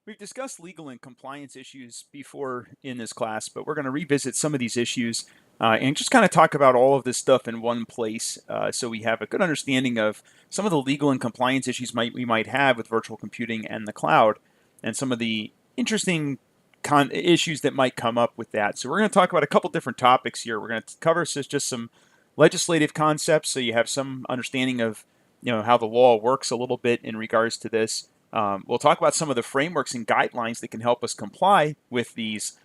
We've discussed legal and compliance issues before in this class, but we're going to revisit some of these issues and just kind of talk about all of this stuff in one place so we have a good understanding of some of the legal and compliance issues we might have with virtual computing and the cloud and some of the interesting issues that might come up with that. So we're going to talk about a couple different topics here. We're going to cover just some legislative concepts so you have some understanding of how the law works a little bit in regards to this. We'll talk about some of the frameworks and guidelines that can help us comply with these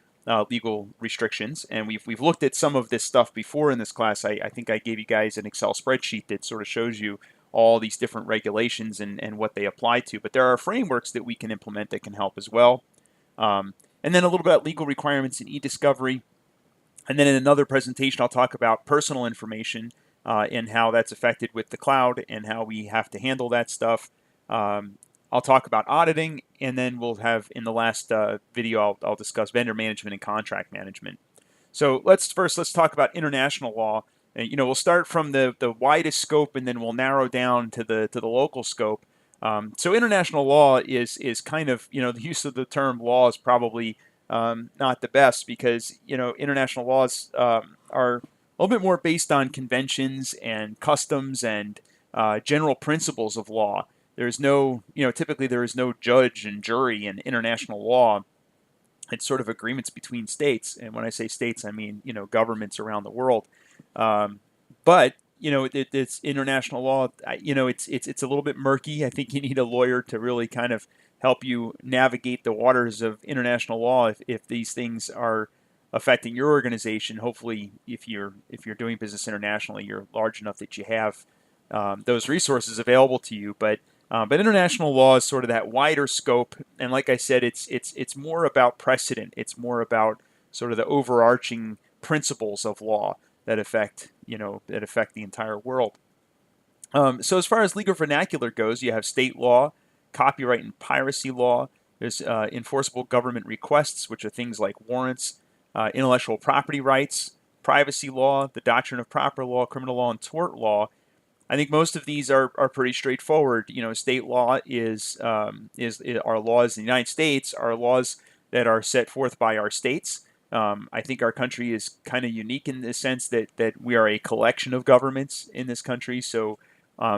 legal restrictions. And we've looked at some of this stuff before in this class. I think I gave you guys an Excel spreadsheet that sort of shows you all these different regulations and what they apply to. But there are frameworks that we can implement that can help as well. And then a little bit about legal requirements in e-discovery. And then in another presentation, I'll talk about personal information and how that's affected with the cloud and how we have to handle that stuff. I'll talk about auditing, and then we'll have in the last video, I'll discuss vendor management and contract management. So let's talk about international law. And, we'll start from the widest scope, and then we'll narrow down to the local scope. So international law is kind of, the use of the term law is probably not the best because, international laws are a little bit more based on conventions and customs and general principles of law. There's no, typically there is no judge and jury in international law. It's sort of agreements between states. And when I say states, I mean, governments around the world. But, it's international law, it's a little bit murky. I think you need a lawyer to really kind of help you navigate the waters of international law if these things are affecting your organization. Hopefully, if you're doing business internationally, you're large enough that you have those resources available to you. But international law is sort of that wider scope, and like I said, it's more about precedent. It's more about sort of the overarching principles of law that affect the entire world. So as far as legal vernacular goes, you have state law, copyright and piracy law. There's enforceable government requests, which are things like warrants, intellectual property rights, privacy law, the doctrine of proper law, criminal law, and tort law. I think most of these are pretty straightforward. State law is our laws in the United States are laws that are set forth by our states. I think our country is kind of unique in the sense that we are a collection of governments in this country. So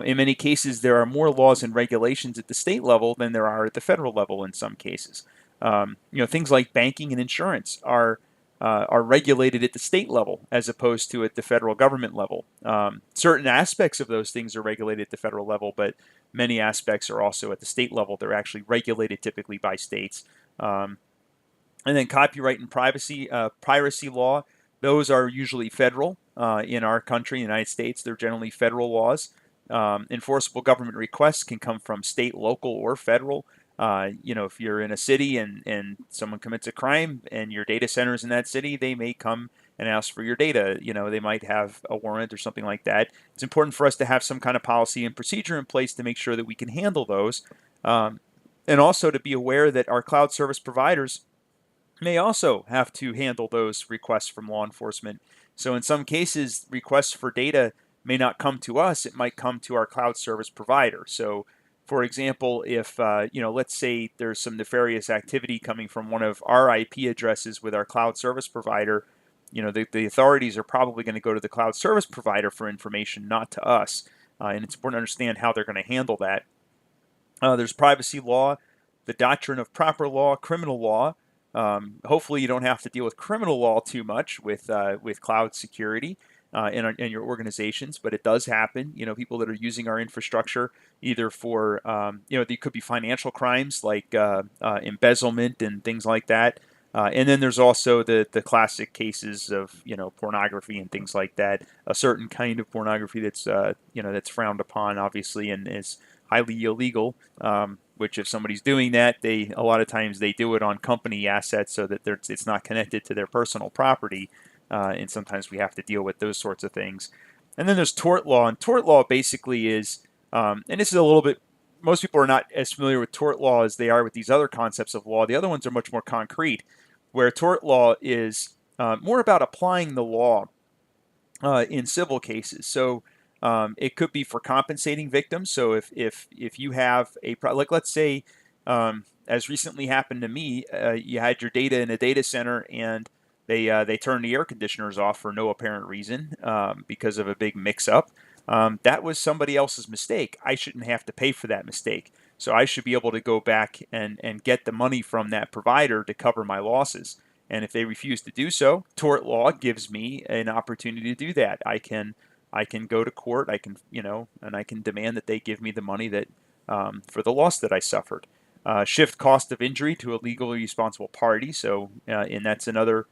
in many cases, there are more laws and regulations at the state level than there are at the federal level in some cases. Things like banking and insurance are regulated at the state level as opposed to at the federal government level. Certain aspects of those things are regulated at the federal level, but many aspects are also at the state level. They're actually regulated typically by states. And then copyright and piracy law, those are usually federal in our country, the United States. They're generally federal laws. Enforceable government requests can come from state, local, or federal. If you're in a city and someone commits a crime and your data center is in that city, they may come and ask for your data. They might have a warrant or something like that. It's important for us to have some kind of policy and procedure in place to make sure that we can handle those. And also to be aware that our cloud service providers may also have to handle those requests from law enforcement. So in some cases, requests for data may not come to us. It might come to our cloud service provider. So for example, if, let's say there's some nefarious activity coming from one of our IP addresses with our cloud service provider, the authorities are probably going to go to the cloud service provider for information, not to us. And it's important to understand how they're going to handle that. There's privacy law, the doctrine of proper law, criminal law. Hopefully you don't have to deal with criminal law too much with cloud security in your organizations, but it does happen. People that are using our infrastructure either for, there could be financial crimes like embezzlement and things like that. And then there's also the classic cases of, pornography and things like that. A certain kind of pornography that's, that's frowned upon, obviously, and is highly illegal. Which if somebody's doing that, a lot of times they do it on company assets so that it's not connected to their personal property. And sometimes we have to deal with those sorts of things. And then there's tort law. And tort law basically is, and this is a little bit, most people are not as familiar with tort law as they are with these other concepts of law. The other ones are much more concrete, where tort law is more about applying the law in civil cases. So it could be for compensating victims. So if you have let's say as recently happened to me, you had your data in a data center and they turned the air conditioners off for no apparent reason because of a big mix-up. That was somebody else's mistake. I shouldn't have to pay for that mistake. So I should be able to go back and get the money from that provider to cover my losses. And if they refuse to do so, tort law gives me an opportunity to do that. I can go to court. I can, and I can demand that they give me the money that for the loss that I suffered. Shift cost of injury to a legally responsible party. So, and that's another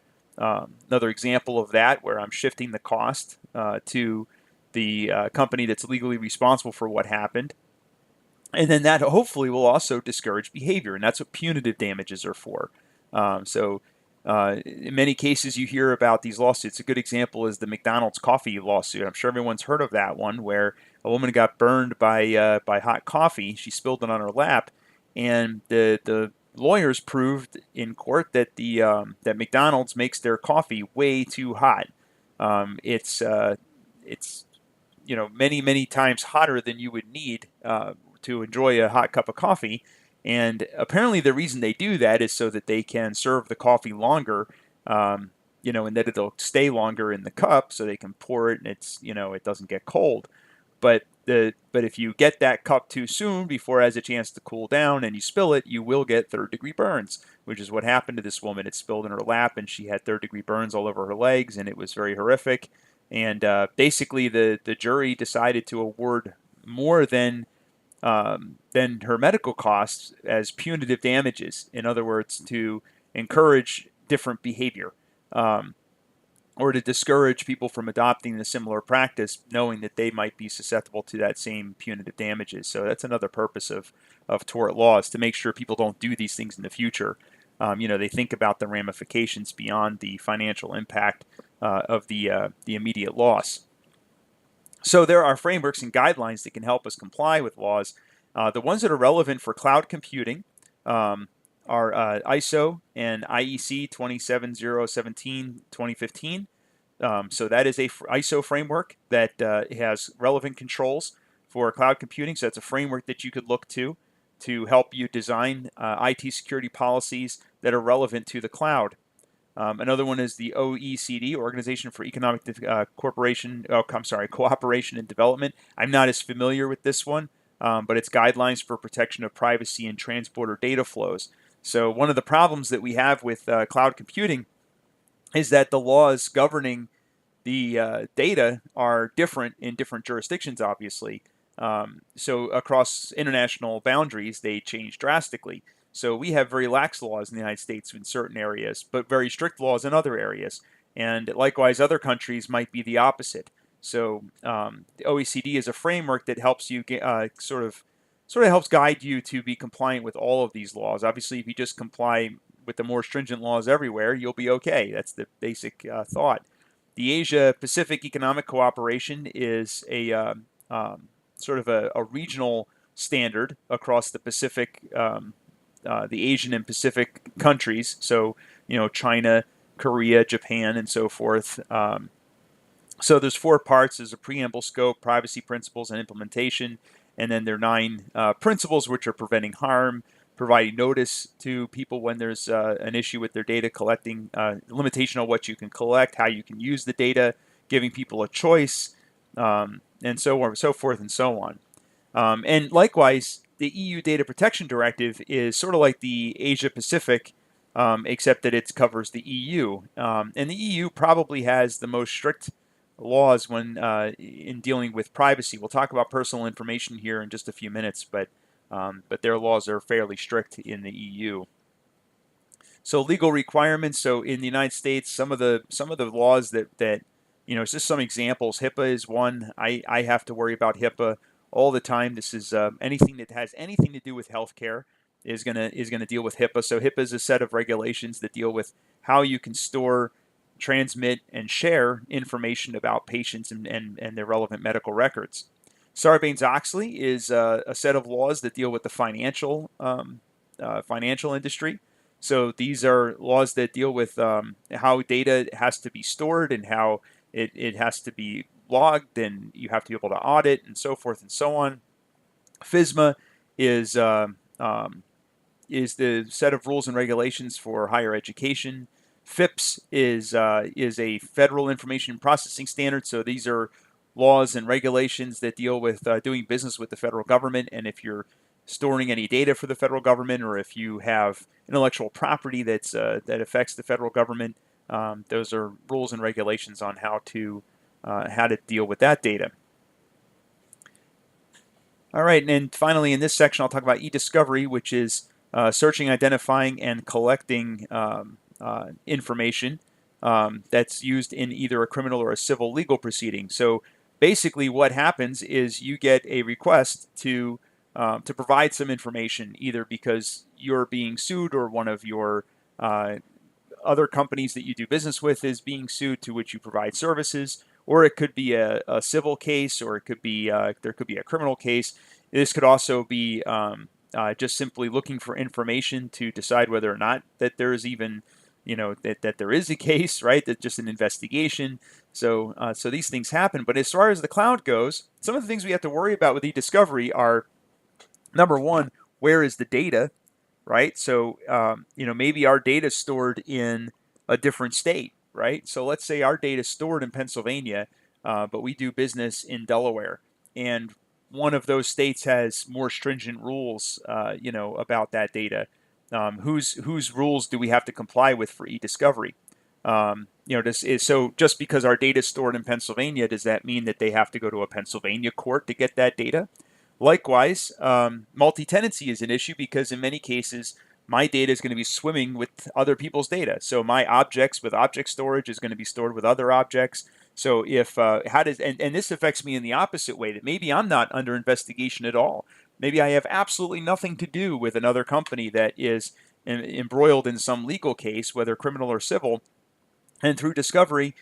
example of that, where I'm shifting the cost to the company that's legally responsible for what happened. And then that hopefully will also discourage behavior, and that's what punitive damages are for. In many cases, you hear about these lawsuits. A good example is the McDonald's coffee lawsuit. I'm sure everyone's heard of that one, where a woman got burned by hot coffee. She spilled it on her lap, and the lawyers proved in court that that McDonald's makes their coffee way too hot. It's many times hotter than you would need to enjoy a hot cup of coffee. And apparently the reason they do that is so that they can serve the coffee longer, and that it'll stay longer in the cup so they can pour it and it doesn't get cold. But if you get that cup too soon before it has a chance to cool down and you spill it, you will get third-degree burns, which is what happened to this woman. It spilled in her lap and she had third-degree burns all over her legs, and it was very horrific. And basically the jury decided to award more than her medical costs as punitive damages. In other words, to encourage different behavior, or to discourage people from adopting a similar practice, knowing that they might be susceptible to that same punitive damages. So that's another purpose of tort law, is to make sure people don't do these things in the future. They think about the ramifications beyond the financial impact of the immediate loss. So there are frameworks and guidelines that can help us comply with laws. The ones that are relevant for cloud computing are ISO and IEC 27017-2015. So that is a ISO framework that has relevant controls for cloud computing. So that's a framework that you could look to help you design IT security policies that are relevant to the cloud. Another one is the OECD, Organization for Economic Cooperation and Development. I'm not as familiar with this one, but it's guidelines for protection of privacy and transporter data flows. So one of the problems that we have with cloud computing is that the laws governing the data are different in different jurisdictions, obviously. So across international boundaries, they change drastically. So we have very lax laws in the United States in certain areas, but very strict laws in other areas. And likewise, other countries might be the opposite. So the OECD is a framework that helps you sort of helps guide you to be compliant with all of these laws. Obviously, if you just comply with the more stringent laws everywhere, you'll be okay. That's the basic thought. The Asia-Pacific Economic Cooperation is a sort of a regional standard across the Pacific, the Asian and Pacific countries. So, China, Korea, Japan, and so forth. So there's 4 parts. There's a preamble, scope, privacy principles, and implementation. And then there are 9 principles, which are preventing harm, providing notice to people when there's an issue with their data, collecting, limitation on what you can collect, how you can use the data, giving people a choice, and so on, so forth and so on. And likewise, the EU Data Protection Directive is sort of like the Asia-Pacific, except that it covers the EU. And the EU probably has the most strict laws when in dealing with privacy. We'll talk about personal information here in just a few minutes, but their laws are fairly strict in the EU. So legal requirements. So in the United States, some of the laws that it's just some examples. HIPAA is one. I have to worry about HIPAA all the time. This is anything that has anything to do with healthcare is gonna deal with HIPAA. So HIPAA is a set of regulations that deal with how you can store, transmit, and share information about patients and their relevant medical records. Sarbanes-Oxley is a set of laws that deal with the financial industry. So these are laws that deal with how data has to be stored and how it has to be logged, and you have to be able to audit and so forth and so on. FISMA is is the set of rules and regulations for higher education. FIPS is a federal information processing standard. So these are laws and regulations that deal with doing business with the federal government. And if you're storing any data for the federal government, or if you have intellectual property that affects the federal government, those are rules and regulations on how to deal with that data. All right, and then finally in this section, I'll talk about e-discovery, which is searching, identifying, and collecting information that's used in either a criminal or a civil legal proceeding. So basically what happens is you get a request to provide some information, either because you're being sued or one of your other companies that you do business with is being sued, to which you provide services, or it could be a civil case, or it could be there could be a criminal case. This could also be just simply looking for information to decide whether or not that there is even, that there is a case, right? That's just an investigation. So so these things happen. But as far as the cloud goes, some of the things we have to worry about with e-discovery are, number one, where is the data? Right? So, maybe our data is stored in a different state, right? So let's say our data is stored in Pennsylvania, but we do business in Delaware, and one of those states has more stringent rules, about that data. Whose rules do we have to comply with for e-discovery? So just because our data is stored in Pennsylvania, does that mean that they have to go to a Pennsylvania court to get that data? Likewise, multi-tenancy is an issue because in many cases, my data is going to be swimming with other people's data. So my objects with object storage is going to be stored with other objects. So if and this affects me in the opposite way, that maybe I'm not under investigation at all. Maybe I have absolutely nothing to do with another company that is embroiled in some legal case, whether criminal or civil, and through discovery,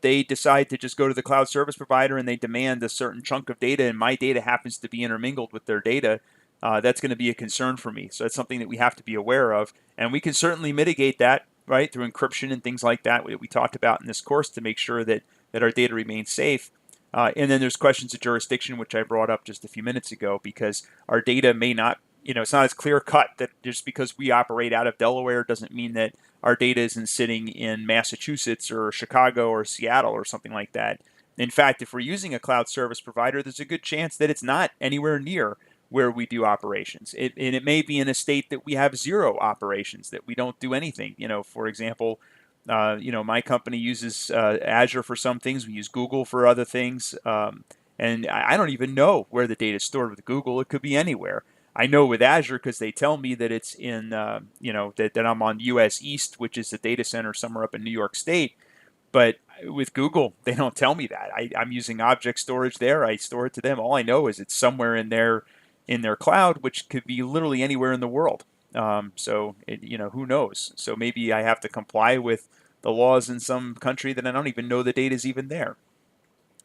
they decide to just go to the cloud service provider and they demand a certain chunk of data, and my data happens to be intermingled with their data. That's going to be a concern for me. So that's something that we have to be aware of, and we can certainly mitigate that, right, through encryption and things like that we talked about in this course to make sure that our data remains safe. And then there's questions of jurisdiction, which I brought up just a few minutes ago, because our data may not, it's not as clear cut that just because we operate out of Delaware doesn't mean that our data isn't sitting in Massachusetts or Chicago or Seattle or something like that. In fact, if we're using a cloud service provider, there's a good chance that it's not anywhere near where we do operations. And it may be in a state that we have zero operations, that we don't do anything. For example, my company uses Azure for some things. We use Google for other things. And I don't even know where the data is stored with Google. It could be anywhere. I know with Azure because they tell me that it's in, that I'm on US East, which is the data center somewhere up in New York State. But with Google, they don't tell me that. I'm using object storage there. I store it to them. All I know is it's somewhere in their cloud, which could be literally anywhere in the world. Who knows? So maybe I have to comply with the laws in some country that I don't even know the data is even there.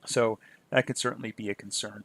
So that could certainly be a concern.